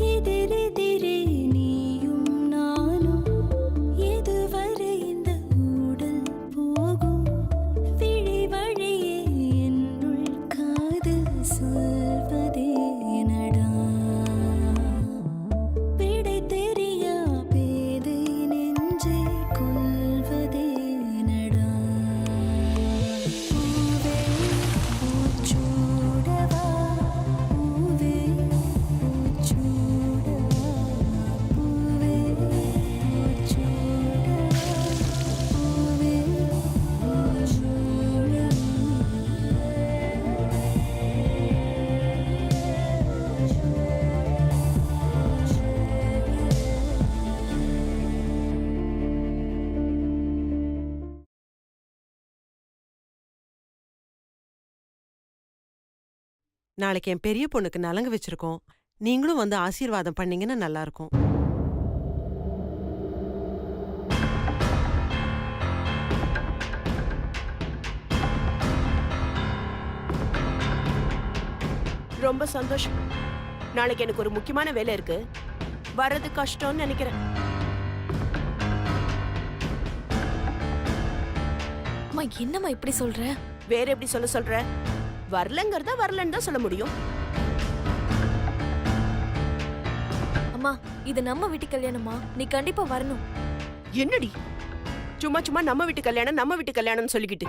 எதிரெதிரே நீயும் நானும் எதுவரை இந்த ஊடல் போகும் விழி வழியே என்னுள் காதல் சொல்வதே நடா விடை தெரியா பேதை நெஞ்சை கொள்வதே நடா பூவே பூச்சூடவா பூவே பூச்சூடவா பூவே பூச்சூடவா பூவே நாளைக்கு என் பெரிய பொண்ணுக்கு நலங்கு வச்சிருக்கோம். நீங்களும் வந்து ஆசீர்வாதம் பண்ணீங்கன்னா நல்லா இருக்கும். ரொம்ப சந்தோஷம். நாளைக்கு எனக்கு ஒரு முக்கியமான வேலை இருக்கு. வர்றது கஷ்டம்னு நினைக்கிறேன். அம்மா என்னம்மா இப்படி சொல்ற? வேற எப்படி சொல்ற? வரலங்கிறத வரலன்னு தான் சொல்ல முடியும். அம்மா இது நம்ம வீட்டு கல்யாணமா, நீ கண்டிப்பா வரணும். என்னடி சும்மா சும்மா நம்ம வீட்டு கல்யாணம்னு சொல்லிக்கிட்டு.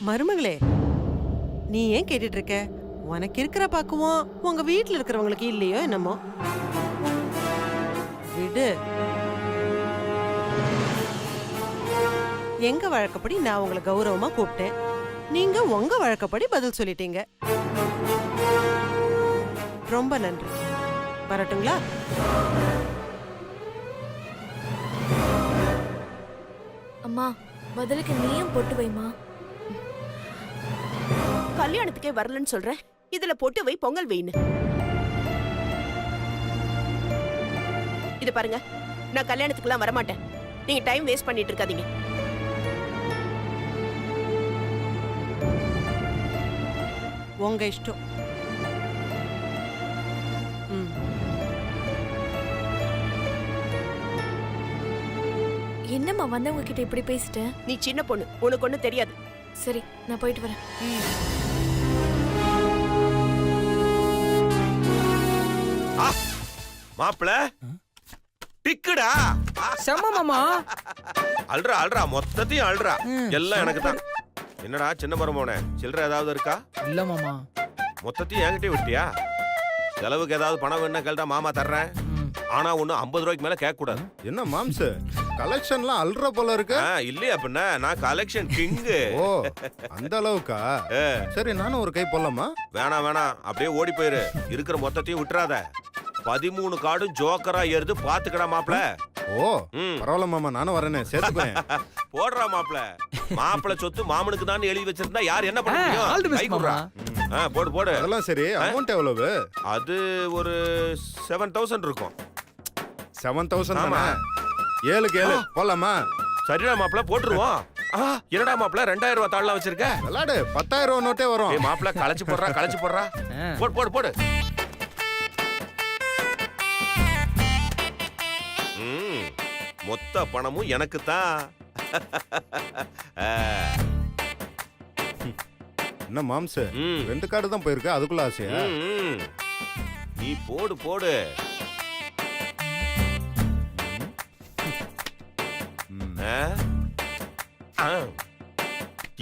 மருமகளே, நீ ஏன் கேட்டுட்டு இருக்க? உனக்கு இருக்கிற பக்குவம் உங்க வீட்டுல இருக்கிறவங்களுக்கு இல்லையோ என்னமோ. விடு. எங்க வழக்கப்படி நான் உங்களை கௌரவமா கூப்பிட்டேன். நீங்க உங்க வழக்கப்படி பதில் சொல்லிட்டீங்க. ரொம்ப நன்றி. வரட்டுங்களா? அம்மா பதிலுக்கு நீயும் பொட்டு வைமா. கல்யாணத்துக்கே வரலன்னு சொல்ற, இதுல பொட்டு வை, பொங்கல் வைன்னு. இது பாருங்க, நான் கல்யாணத்துக்குலாம் வரமாட்டேன். நீங்க டைம் வேஸ்ட் பண்ணிட்டு இருக்காதீங்க. உங்க இஷ்டம். என்னம்மா வந்தவங்க கிட்ட இப்படி பேசிட்ட? நீ சின்ன பொண்ணு, உனக்கு ஒண்ணு தெரியாது. சரி நான் போயிட்டு வரேன். மாப்பிள டிக்குடா. செம்ம மாமா. அல்றா மொத்தத்தையும் அல்றா. எல்லாம் எனக்கு தான். என்னடா சின்ன மரமோனே, சில்லற ஏதாவது இருக்கா? இல்ல மாமா. மொத்தத்தையும் என்கிட்டயே விட்டியா? செலவுக்கு ஏதாவது பணம் வேணா கேள்டா, மாமா தர்றேன். ஆனா ஒண்ணு 50 ரூபாய்க்கு மேல கேட்க கூடாது. என்ன மாம்ச கலெக்ஷன்லாம் அல்ற போல இருக்கு. இல்லையா பின்ன, நான் கலெக்ஷன் கிங். ஓ அந்த அளவுக்கா? சரி நானும் ஒரு கை போடலாமா? வேணாம் அப்படியே ஓடி போயிரு. இருக்கிற மொத்தத்தையும் விட்டுறாத. 13 கார்டும் ஜோக்கரா ஏறுது, பாத்துக்கடா மாப்பிள. ஓ பரவாயில்ல மாமா, நானும் வரேனே, சேர்த்துக்கிறேன். போடுறா மாப்பிள சொத்து மாமனுக்கு தான் எழுதி வச்சிருந்தா யார் என்ன பண்ண முடியும்? போடு. அதெல்லாம் சரி, அமௌண்ட் எவ்வளவு? அது ஒரு 7,000 இருக்கும். 7,000 தானே? 7 போலாமா? சரிடா மாப்பிள, போட்டுருவோம். என்னடா மாப்பிள 2000 ரூபாய் தாள்லாம் வச்சிருக்க? விளையாடு, 10,000 ரூபாய் நோட்டே வரும். மாப்பிள களைச்சு போடுறா. போடு. மொத்த பணமும் எனக்கு தான். என்ன மாம்ச 2 கார்டு தான் போயிருக்கு, அதுக்குள்ள ஆசையா? நீ போடு.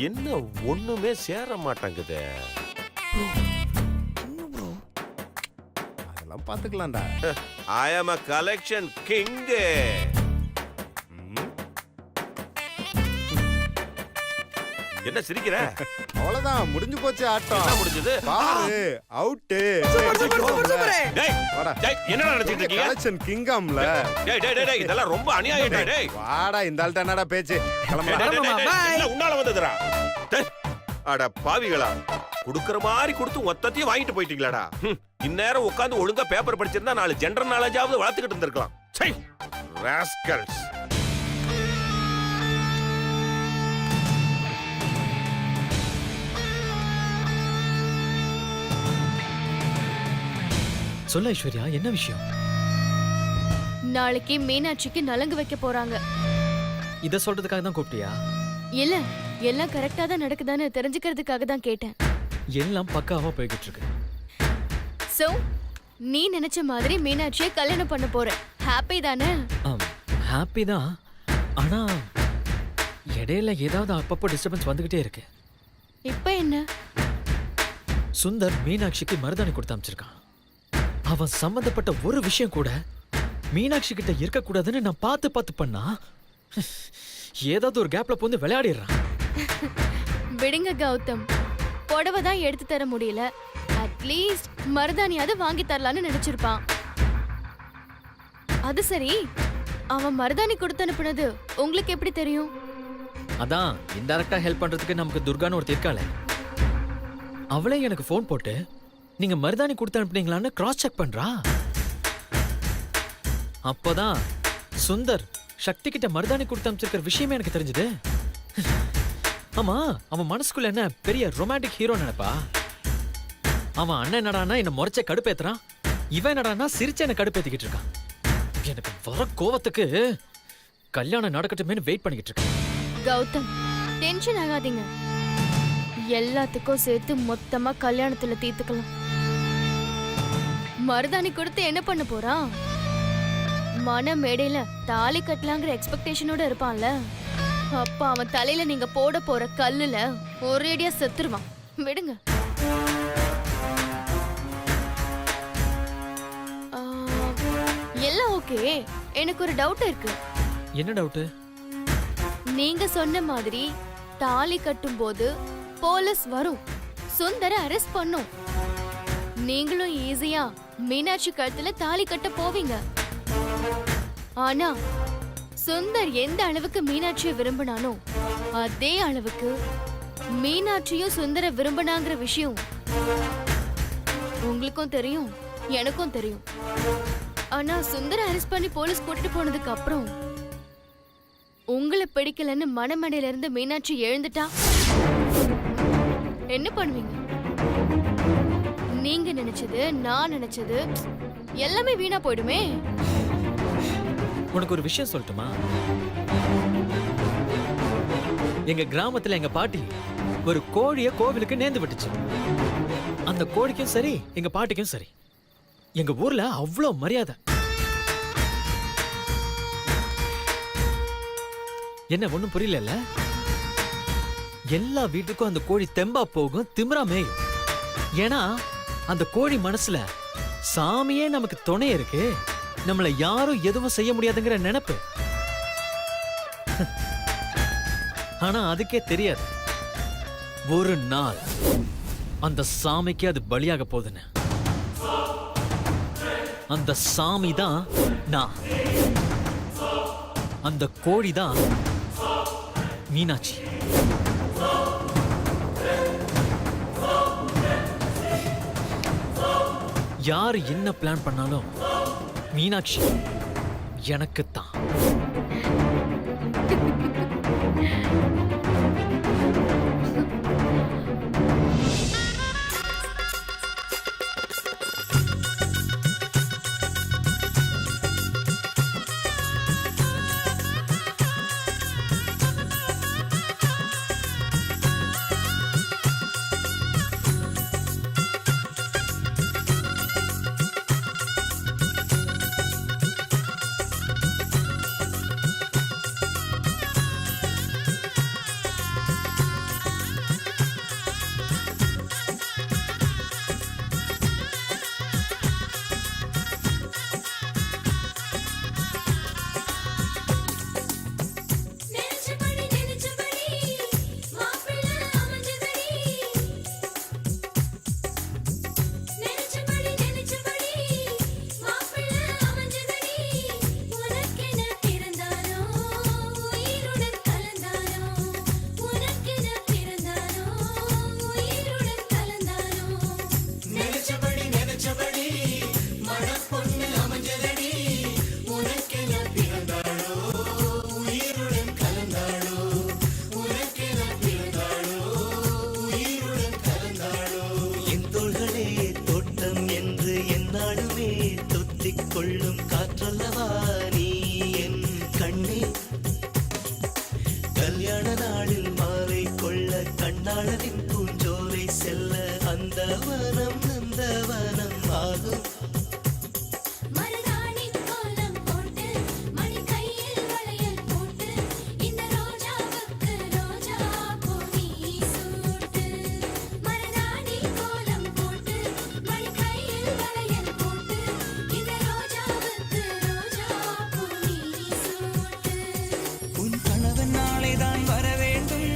என்ன ஒண்ணுமே சேர மாட்டேங்குது. அதெல்லாம் பாத்துக்கலாம்டா. I am a collection king. என்ன சிரிக்கிற? அவ்வளவுதான், முடிஞ்சு போச்சு ஆட்டம். என்ன முடிஞ்சது? பாரு அவுட். என்ன நினைச்சிட்டு இருக்கீங்க? கலெக்ஷன் கிங்காம்ல. டேய் இதெல்லாம் ரொம்ப அநியாயம். டேய் வாடா, இந்த ஆள்ட்ட என்னடா பேச்சு? உன்னால வந்ததுடா. அட பாவிகளா, குடுக்கற மாதிரி கொடுத்து மொத்தத்தையும் வாங்கிட்டு போயிட்டீங்களாடா. இந்நேரம் உட்கார்ந்து ஒழுங்கா பேப்பர் படிச்சிருந்தா 4 ஜெனரல் நாலேஜாவது வளர்த்துக்கிட்டு இருந்திருக்கலாம். சை ராஸ்கல்ஸ். சொல்ல ஐஸ்வர்யா, என்ன விஷயம்? நாளைக்கு மீனாட்சிக்கு நலங்கு வைக்க போறாங்க. இத சொல்றதுக்காக தான் கூப்பிட்டியா? இல்ல, எல்லாம் கரெக்டா தான் நடக்குதான்னு தெரிஞ்சுக்கிறதுக்காக தான் கேட்டேன். எல்லாம் பக்காவா போய்கிட்டு இருக்கு. சோ நீ நினைச்ச மாதிரி மீனாட்சியை கல்யாணம் பண்ண போற. ஹாப்பி தானே? ஹாப்பி தான். ஆனா இடையில ஏதாவது அப்பப்போ டிஸ்டர்பன்ஸ் வந்துகிட்டே இருக்கு. இப்ப என்ன? சுந்தர் மீனாட்சிக்கு மருதாணி கொடுத்து அமைச்சிருக்கான். அவன் சம்பந்தப்பட்ட ஒரு விஷயம் கூட மீனாட்சி கிட்ட இருக்க கூடாதுன்னு நான் பார்த்து பார்த்து பண்ணா ஏதாவது ஒரு கேப்ல போந்து விளையாடிடுறான். விடுங்க கௌதம், புடவை தான் எடுத்து தர முடியல, அட்லீஸ்ட் மருதாணியாவது வாங்கி தரலான்னு நினைச்சிருப்பான். அது சரி, அவன் மருதாணி கொடுத்து அனுப்புனது உங்களுக்கு எப்படி தெரியும்? அதான் இன்டைரக்டா ஹெல்ப் பண்றதுக்கு நமக்கு துர்கான்னு ஒருத்தர் இருக்காளே, அவளே எனக்கு ஃபோன் போட்டு நீங்க மருதாணி கொடுத்து அனுப்புனீங்களான்னு கிராஸ் செக் பண்றா. அப்போதான் சுந்தர் சக்தி கிட்ட மருதாணி கொடுத்து அனுப்பிச்சிருக்கிற விஷயமே எனக்கு தெரிஞ்சது. ஆமா, அவன் மனசுக்குள்ள என்ன பெரிய ரொமான்டிக் ஹீரோ நினைப்பா? அவன் அண்ணன் என்னடானா என்ன முறைச்ச கடுப்பேத்துறான், இவன் என்னடானா சிரிச்ச என்ன கடுப்பேத்திக்கிட்டு இருக்கான். எனக்கு வர கோவத்துக்கு கல்யாணம் நடக்கட்டுமேனு வெயிட் பண்ணிக்கிட்டு இருக்கேன். கௌதம், டென்ஷன் ஆகாதீங்க. எல்லாத்துக்கும் சேர்த்து மொத்தமா கல்யாணத்துல தீர்த்துக்கலாம். மருதாணி கொடுத்து என்ன பண்ண போறான்? மன மேடையில தாலி கட்டலாங்கிற எக்ஸ்பெக்டேஷனோட இருப்பான்ல, அப்ப அவன் தலையில நீங்க போட போற கல்லுல ஒரேடியா செத்துருவான். விடுங்க. ஆ, எல்லாம் ஓகே. எனக்கு ஒரு டவுட் இருக்கு. என்ன டவுட்? நீங்க சொன்ன மாதிரி தாலி கட்டும் போது போலீஸ் வரும், சுந்தர அரெஸ்ட் பண்ணும். நீங்களும் ஈஸியா மீனாட்சி கழுத்துல தாலி கட்ட போவீங்க. ஆனா சுந்தர் எந்த அளவுக்கு மீனாட்சியை விரும்பினானோ அதே அளவுக்கு மீனாட்சியும் சுந்தர விரும்பினாங்கிற விஷயம் உங்களுக்கும் தெரியும், எனக்கும் தெரியும். ஆனா சுந்தர அரெஸ்ட் பண்ணி போலீஸ் கூட்டிட்டு போனதுக்கு அப்புறம் உங்களை பிடிக்கலன்னு மனமடையில இருந்து மீனாட்சி எழுந்துட்டா என்ன பண்ணுவீங்க? நீங்க நினைச்சது, நான் நினைச்சது எல்லாமே வீணா போயிடுமே. உனக்கு ஒரு விஷயம் சொல்லட்டுமா? எங்க கிராமத்துல எங்க பாட்டி ஒரு கோழிய கோவிலுக்கு நேர்ந்து விட்டுச்சு. அந்த கோழிக்கும் சரி எங்க பாட்டிக்கும் சரி எங்க ஊர்ல அவ்வளோ மரியாதை. என்ன ஒண்ணும் புரியல? எல்லா வீட்டுக்கும் அந்த கோழி தெம்பா போகும், திமிரா மேயும். ஏன்னா அந்த கோழி மனசுல சாமியே நமக்கு துணை இருக்கு, நம்மள யாரும் எதுவும் செய்ய முடியாதுங்கிற நினைப்பு. ஆனா அதுக்கே தெரியாது ஒரு நாள் அந்த சாமிக்கு அது பலியாக போகுதுன்னு. அந்த சாமி தான் நான், அந்த கோழி தான் மீனாட்சி. யாரு என்ன பிளான் பண்ணாலும் மீனாட்சி எனக்குத்தான். நந்தவனம் நந்தவனம் ஆகும். மருதாணி கோலம் போட்டு மணி கையில் வளையல் போட்டு இந்த ரோஜாவுக்கு ரோஜா பூ நீ சூட்டு. மருதாணி கோலம் போட்டு மணி கையில் வளையல் போட்டு இந்த ரோஜாவுக்கு ரோஜா பூ நீ சூட்டு. உன் கணவன் நாளைதான் வர வேண்டும்.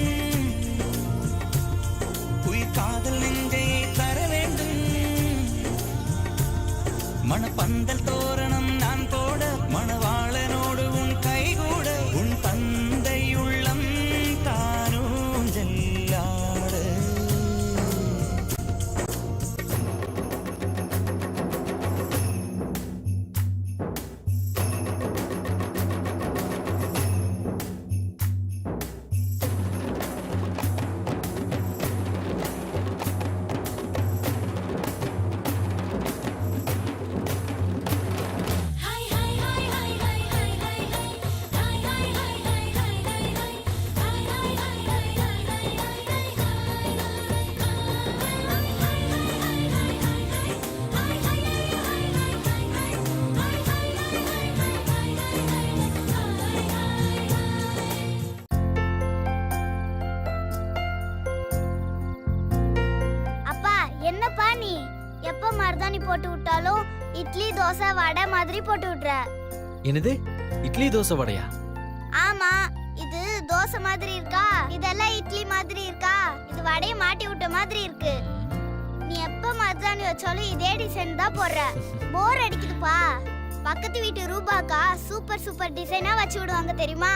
உயிர் காதல் நெஞ்சை தர வேண்டும். மணப்பந்தல் தோரணம் நான் போட மணவாளனோடு உன் கைகூட உன் தந்தை உள்ளம் தானும் ஜல்லாட. Hi hi hi hi hi hi hi hi hi hi hi hi hi hi hi hi hi hi அப்பா என்னப்பா நீ எப்ப மருதாணி போட்டு விட்டாலும் இட்லி தோசை வடை மாதிரி போட்டு விட்டுற. என்னது இட்லி தோசை வடையா? ஆமா, இது தோசை மாதிரி இருக்கா, இதெல்லாம் இட்லி மாதிரி இருக்கா, இது வடையை மாட்டி விட்ட மாதிரி இருக்கு. நீ எப்ப மருதாணி வச்சாலும் இதே டிசைன் தான் போடுற. போர் அடிக்குதுப்பா. பக்கத்து வீட்டு ரூபாக்கா சூப்பர் சூப்பர் டிசைனா வச்சு விடுவாங்க தெரியுமா?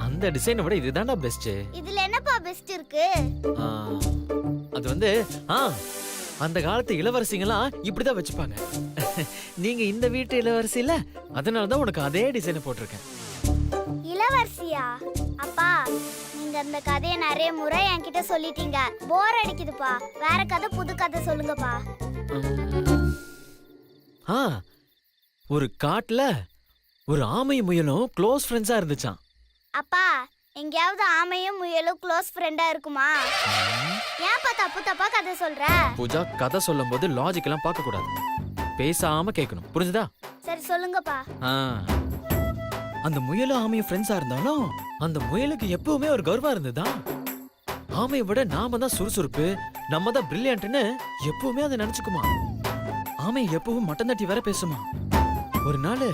அந்த டிசைனை விட இதுதான்டா பெஸ்ட். இதுல என்னப்பா பெஸ்ட் இருக்கு? அது வந்து அந்த காலத்து இளவரசிங்களாம் இப்படிதான் வச்சுப்பாங்க. நீங்க இந்த வீட்டு இளவரசி இல்ல, அதனாலதான் உனக்கு அதே டிசைனை போட்டிருக்கேன். இளவரசியா? அப்பா நீங்க அந்த கதையை நிறைய முறை என்கிட்ட சொல்லிட்டீங்க. போர் அடிக்குதுப்பா. வேற கதை, புது கதை சொல்லுங்கப்பா. ஒரு காட்டுல ஒரு ஆமையும் முயலும் க்ளோஸ் ஃப்ரெண்ட்ஸா இருந்துச்சாம். அப்பா எங்கேயாவது ஆமையும் முயலும் க்ளோஸ் ஃப்ரெண்டா இருக்குமா? ஏன்ப்பா தப்பு தப்பா கதை சொல்ற? பூஜா, கதை சொல்லும் போது லாஜிக் எல்லாம் பார்க்க கூடாது, பேசாம கேட்கணும், புரிஞ்சுதா? சரி சொல்லுங்கப்பா. அந்த முயலும் ஆமையும் ஃப்ரெண்ட்ஸா இருந்தாலும் அந்த முயலுக்கு எப்பவுமே ஒரு கர்வம் இருந்ததா. ஆமையை விட நாம தான் சுறுசுறுப்பு, நம்ம தான் பிரில்லியன்ட்னு எப்பவுமே அதை நினைச்சுக்குமா. ஆமை எப்பவும் மட்டம் தட்டி வர பேசுமா. ஒரு நாள்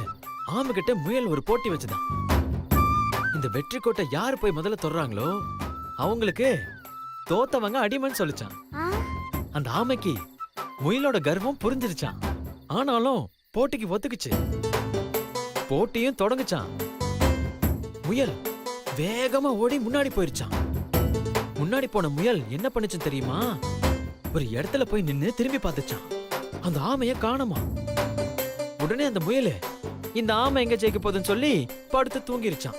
ஆமை கிட்ட முயல் ஒரு போட்டி வச்சுதான். இந்த வெற்றி கோட்டை யாரு போய் முதல்ல தொடுறாங்களோ அவங்களுக்கு தோத்தவங்க அடிமைன்னு சொல்லிச்சான். அந்த ஆமைக்கு முயலோட கர்வம் புரிஞ்சிருச்சான். ஆனாலும் போட்டிக்கு ஒத்துக்குச்சு. போட்டியும் தொடங்குச்சான். முயல் வேகமா ஓடி முன்னாடி போயிருச்சான். முன்னாடி போன முயல் என்ன பண்ணுச்சுன்னு தெரியுமா? ஒரு இடத்துல போய் நின்னு திரும்பி பார்த்துச்சான். அந்த ஆமைய காணோமா. உடனே அந்த முயல் இந்த ஆமை எங்க ஜெயிக்க போகுதுன்னு சொல்லி படுத்து தூங்கிருச்சான்.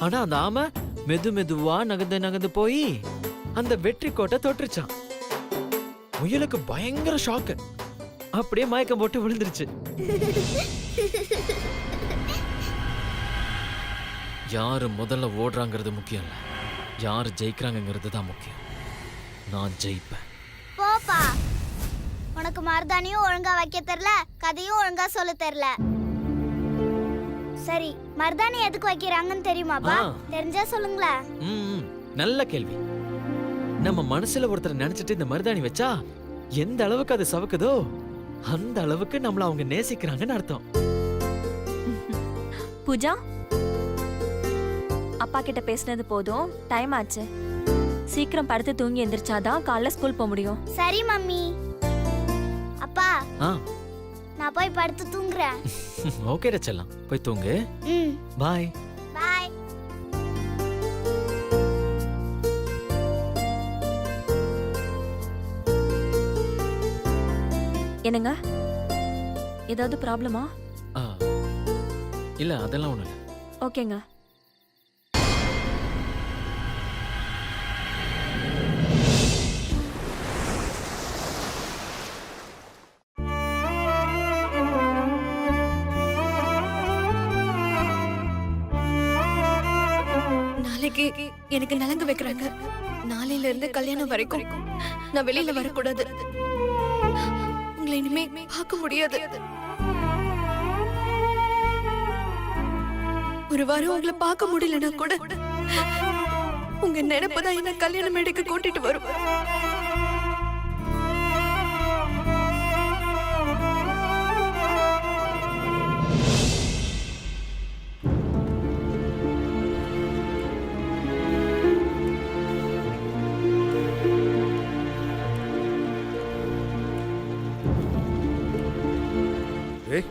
ஆனா அந்த ஆமை மெது மெதுவா நகர்ந்து நகர்ந்து போய் அந்த வெற்றி கோட்டை தொட்டுருச்சான். முயலுக்கு பயங்கர ஷாக்கு. அப்படியே மயக்கம் போட்டு விழுந்துருச்சு. யாரு முதல்ல ஓடுறாங்கிறது முக்கியம் இல்ல, யாரு ஜெயிக்கிறாங்கிறது தான் முக்கியம். நான் ஜெயிப்பேன். போப்பா, உனக்கு மருதாணியும் ஒழுங்கா வைக்க தெரியல, கதையும் ஒழுங்கா சொல்ல தெரியல. சரி, மருதாணி எதுக்கு வைக்கிறாங்கன்னு தெரியுமாப்பா? தெரிஞ்சா சொல்லுங்களேன். நல்ல கேள்வி. நம்ம மனசுல ஒருத்தர் நினைச்சிட்டு இந்த மருதாணி வச்சா எந்த அளவுக்கு அது சவக்குதோ அந்த அளவுக்கு நம்மள அவங்க நேசிக்கிறாங்கன்னு அர்த்தம். பூஜா, அப்பா கிட்ட பேசினது போதும், டைம் ஆச்சு. சீக்கிரம் படுத்து தூங்கி எந்திரிச்சாதான் காலைல ஸ்கூல் போக முடியும். சரி மம்மி. அப்பா நான் போய் படுத்து தூங்குறேன். ஓகே ரச்சலாம், போய் தூங்கு. பாய். பாய். என்னங்க, ஏதாவது ப்ராப்ளமா? இல்ல, அதெல்லாம் ஒண்ணு இல்ல. ஓகேங்க. நாளைக்கு எனக்கு நலங்கு வைக்கிறாங்க. நாளையில இருந்து கல்யாணம் வரைக்கும் நான் வெளியில வரக்கூடாது. உங்களை இனிமே பார்க்க முடியாது. ஒரு வாரம் உங்களை பார்க்க முடியலன்னா கூட உங்க நினைப்புதான் என்ன கல்யாண மேடைக்கு கூட்டிட்டு வரும். ஏய்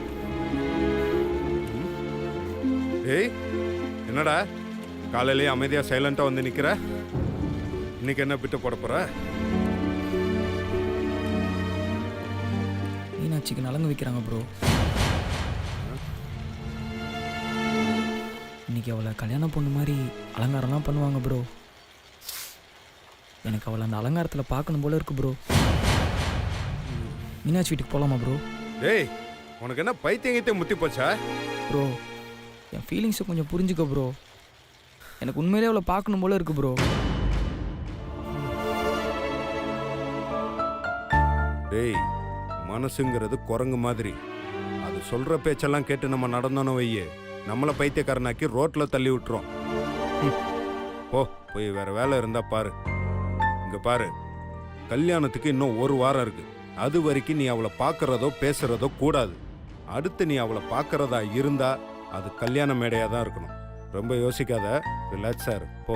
ஏய் என்னடா காலையிலேயே அமைதியா சைலண்டா வந்து நிக்கிற? இன்னைக்கு என்ன பிட்டு போட போற? மீனாட்சிக்கு நலங்கு வைக்கிறாங்க ப்ரோ. இன்னைக்கு அவளை கல்யாணம் பொண்ணு மாதிரி அலங்காரம்லாம் பண்ணுவாங்க ப்ரோ. எனக்கு அவளை அந்த அலங்காரத்தில் பார்க்கணும் போல இருக்கு ப்ரோ. மீனாட்சி வீட்டுக்கு போகலாமா ப்ரோ? ஏய் உனக்கு என்ன பைத்தியங்கிட்ட முத்தி போச்சா? ப்ரோ என் ஃபீலிங்ஸை கொஞ்சம் புரிஞ்சுக்க ப்ரோ. எனக்கு உண்மையிலே அவளை பார்க்கணும் போல இருக்கு ப்ரோ. டேய் மனசுங்கிறது குரங்கு மாதிரி. அது சொல்ற பேச்செல்லாம் கேட்டு நம்ம நடந்தோன்னு வையே, நம்மளை பைத்தியக்காரனாக்கி ரோட்ல தள்ளி விட்டுரும். போய் வேற வேலை இருந்தா பாரு. இங்க பாரு, கல்யாணத்துக்கு இன்னும் ஒரு வாரம் இருக்கு. அது வரைக்கும் நீ அவளை பார்க்கறதோ பேசுறதோ கூடாது. அடுத்து நீ அவளை பார்க்கறதா இருந்தா அது கல்யாண மேடையா தான் இருக்கணும். ரொம்ப யோசிக்காத, ரிலாக்ஸா இரு. போ.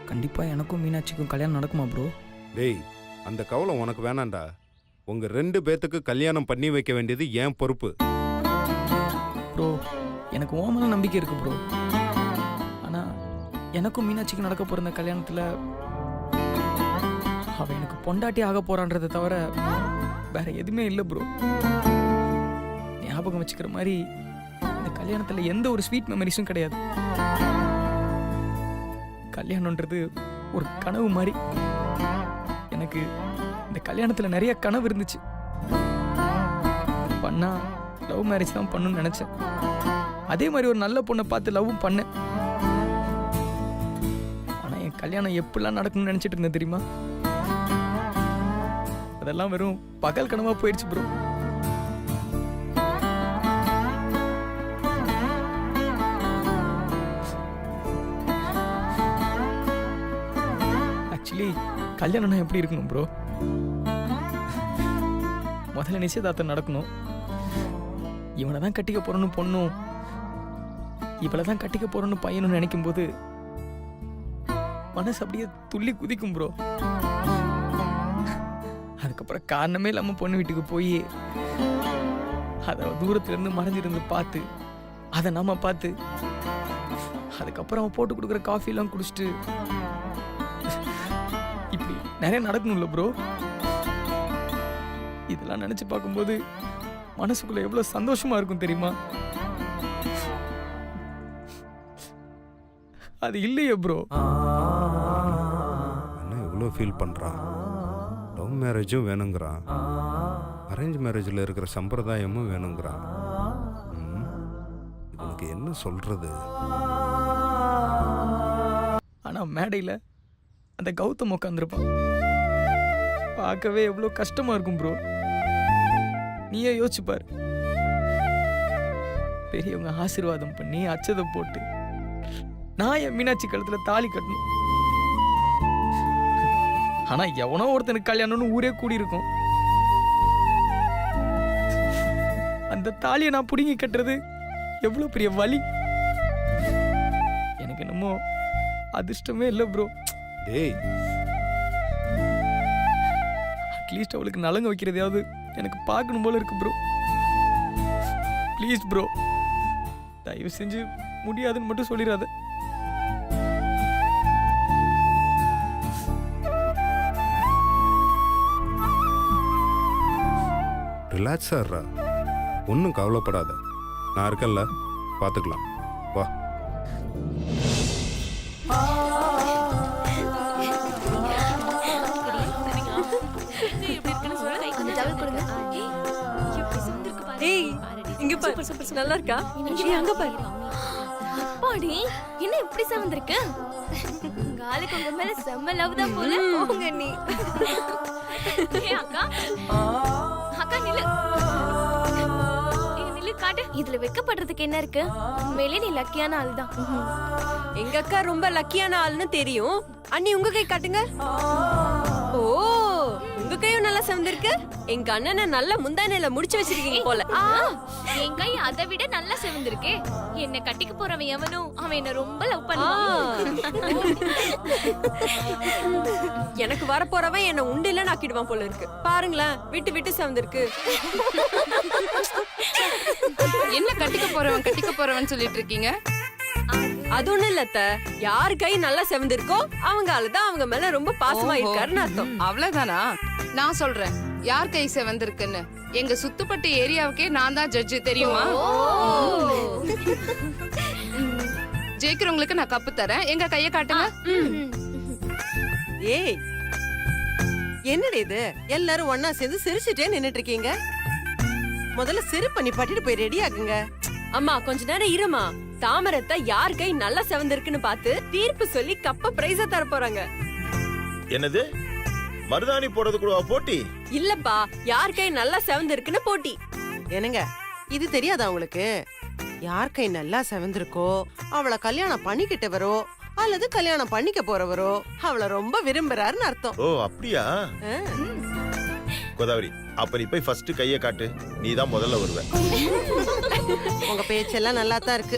கண்டிப்பா எனக்கும் மீனாட்சிக்கும் கல்யாணம் நடக்குமா ப்ரோ? டேய் அந்த கவலை உனக்கு வேணாண்டா. உங்க 2 பேத்துக்கு கல்யாணம் பண்ணி வைக்க வேண்டியது என் பொறுப்பு. ப்ரோ எனக்கு ஓமன நம்பிக்கை இருக்கு ப்ரோ. ஆனா எனக்கும் மீனாட்சிக்கு நடக்க போற இந்த கல்யாணத்துல அவ எனக்கு பொண்டாட்டி ஆக போறான்றதை தவிர வேற எதுவுமே இல்லை ப்ரோ. ஞாபகம் வச்சுக்கிற மாதிரி இந்த கல்யாணத்துல எந்த ஒரு ஸ்வீட் மெமரிஸும் கிடையாது. கல்யாணம்ன்றது ஒரு கனவு மாதிரி. எனக்கு இந்த கல்யாணத்துல நிறைய கனவு இருந்துச்சு. பண்ணா லவ் மேரேஜ் தான் பண்ணணும்னு நினைச்சேன். அதே மாதிரி ஒரு நல்ல பொண்ணை பார்த்து லவ்வும் பண்ணேன். ஆனா என் கல்யாணம் எப்படிலாம் நடக்கணும்னு நினைச்சிட்டு இருந்தேன் தெரியுமா? அதெல்லாம் வெறும் பகல் கனவா போயிடுச்சு ப்ரோ. ஆக்சுவலி கல்யாணம்னா எப்படி இருக்கணும் ப்ரோ? முதல்ல நிச்சயதார்த்தம் நடக்கணும். இவனை தான் கட்டிக்க போறோன்னு பொண்ணும், இவளை தான் கட்டிக்க போறோன்னு பையனும் நினைக்கும் போது மனசு அப்படியே துள்ளி குதிக்கும் ப்ரோ. அதுக்கப்புறம் காரணமே இல்லாம பொண்ணு வீட்டுக்கு போய் அதை தூரத்துல இருந்து மறைஞ்சிருந்து பார்த்து அதை நாம பார்த்து அதுக்கப்புறம் அவன் போட்டு கொடுக்குற காஃபி எல்லாம் குடிச்சிட்டு இப்படி நிறைய நடக்கணும்ல ப்ரோ. இதெல்லாம் நினைச்சு பார்க்கும்போது மனசுக்குள்ள எவ்வளவு சந்தோஷமா இருக்கும் தெரியுமா? அது இல்லையே ப்ரோ. என்ன இவ்வளோ ஃபீல் பண்றான்? லவ் மேரேஜும் வேணுங்கிறான், அரேஞ்ச் மேரேஜில் இருக்கிற சம்பிரதாயமும் வேணுங்கிறான். இவனுக்கு என்ன சொல்றது? ஆனா மேடையில் அந்த கௌதம் உட்காந்துருப்பான். பார்க்கவே எவ்வளோ கஷ்டமா இருக்கும் ப்ரோ. நீயே யோசிச்சு பாரு. பெரியவங்க ஆசீர்வாதம் பண்ணி அச்சதை போட்டு நான் என் மீனாட்சி கழுத்துல தாலி கட்டணும். ஆனா எவனோ ஒருத்தனுக்கு கல்யாணம்னு ஊரே கூடி இருக்கும். அந்த தாலியை நான் புடுங்கி கட்டுறது எவ்வளவு பெரிய வலி. எனக்கு என்னமோ அதிர்ஷ்டமே இல்லை ப்ரோ. டேய் அட்லீஸ்ட் அவளுக்கு நலங்கு வைக்கிறதையாவது எனக்கு பார்க்கணும் போல இருக்கு ப்ரோ. ப்ளீஸ் ப்ரோ, தயவு செஞ்சு முடியாதுன்னு மட்டும் சொல்லிடாத. ரிலாக்ஸா இருடா, ஒன்றும் கவலைப்படாத. நான் இருக்கேன்ல, பார்த்துக்கலாம். வா. ஏய் இங்க பாரு, நல்லா இருக்கா? ஏய் அங்க பாரு. அப்பா அம்மாடி என்ன இப்படி சவந்திருக்கு காலுக்கு உங்க மேல செம்ம லவ் தான் போல போங்க நீ ஏய் அக்கா அக்கா நில்லு நில்லு காட்டு இதுல வெக்கப்படுறதுக்கு என்ன இருக்கு உண்மையிலே நீ லக்கியான ஆள் தான் எங்க அக்கா ரொம்ப லக்கியான ஆள்னு தெரியும். அண்ணி உங்க கை காட்டுங்க. ஓ உங்க கையும் நல்லா செவந்திருக்கு. எங்க அண்ணனை நல்ல முந்தானையில முடிச்சு வச்சிருக்கீங்க போல. என் கை அதை விட நல்லா செவந்திருக்கே. என்ன கட்டிக்க போறவன் எவனும் அவன் என்ன ரொம்ப லவ் பண்ணுவான். எனக்கு வரப்போறவன் என்ன உண்டு இல்ல நாக்கிடுவான் போல இருக்கு. பாருங்களேன் விட்டு விட்டு செவந்திருக்கு. என்ன கட்டிக்க போறவன் சொல்லிட்டு இருக்கீங்க? அது ஒண்ணு இல்ல அத்தை. யார் கை நல்லா செவந்திருக்கோ அவங்களாலதான் அவங்க மேல ரொம்ப பாசமா இருக்காருன்னு அர்த்தம். அவ்வளவுதானா? நான் சொல்றேன் யார் கை செவந்திருக்குன்னு. எங்க சுத்துப்பட்டு ஏரியாவுக்கே நான் தான் ஜட்ஜு, தெரியுமா? ஜெயிக்கிறவங்களுக்கு நான் கப்பு தரேன். எங்க கைய காட்டுங்க. ஏய் என்னடி இது எல்லாரும் ஒண்ணா சேர்ந்து சிரிச்சுட்டே நின்னுட்டு இருக்கீங்க. முதல்ல சிரிப்பு பண்ணி பட்டிட்டு போய் ரெடி ஆகுங்க. அம்மா கொஞ்ச நேரம் இருமா. தாமரத்தை யார் கை நல்லா செவந்திருக்குன்னு பார்த்து தீர்ப்பு சொல்லி கப்ப பிரைஸா தர போறாங்க. என்னது மருதாணி போடுறது கூட போட்டி? இல்லப்பா, யார் கை நல்லா செவந்திருக்குன்னு போட்டி. என்னங்க இது தெரியாதா உங்களுக்கு? யார் கை நல்லா செவந்திருக்கோ அவளை கல்யாணம் பண்ணிக்கிட்டவரோ அல்லது கல்யாணம் பண்ணிக்க போறவரோ அவளை ரொம்ப விரும்புறாருன்னு அர்த்தம். ஓ அப்படியா? கோதாவரி, அப்ப நீ போய் ஃபர்ஸ்ட் கைய காட்டு. நீ தான் முதல்ல வருவ. உங்க பேச்செல்லாம் நல்லா தான் இருக்கு.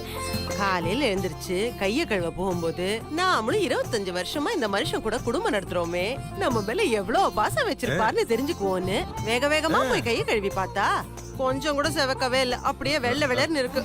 காலையில எழுந்திருச்சு கைய கழுவ போகும்போது நாமளும் 25 வருஷமா இந்த மனுஷன் கூட குடும்பம் நடத்துறோமே, நம்ம மேல எவ்வளவு பாசம் வச்சிருப்பாருன்னு தெரிஞ்சுக்குவோன்னு வேக வேகமா போய் கைய கழுவி பார்த்தா கொஞ்சம் கூட செவக்கவே இல்ல. அப்படியே வெள்ளை வெள்ளர்னு இருக்கு.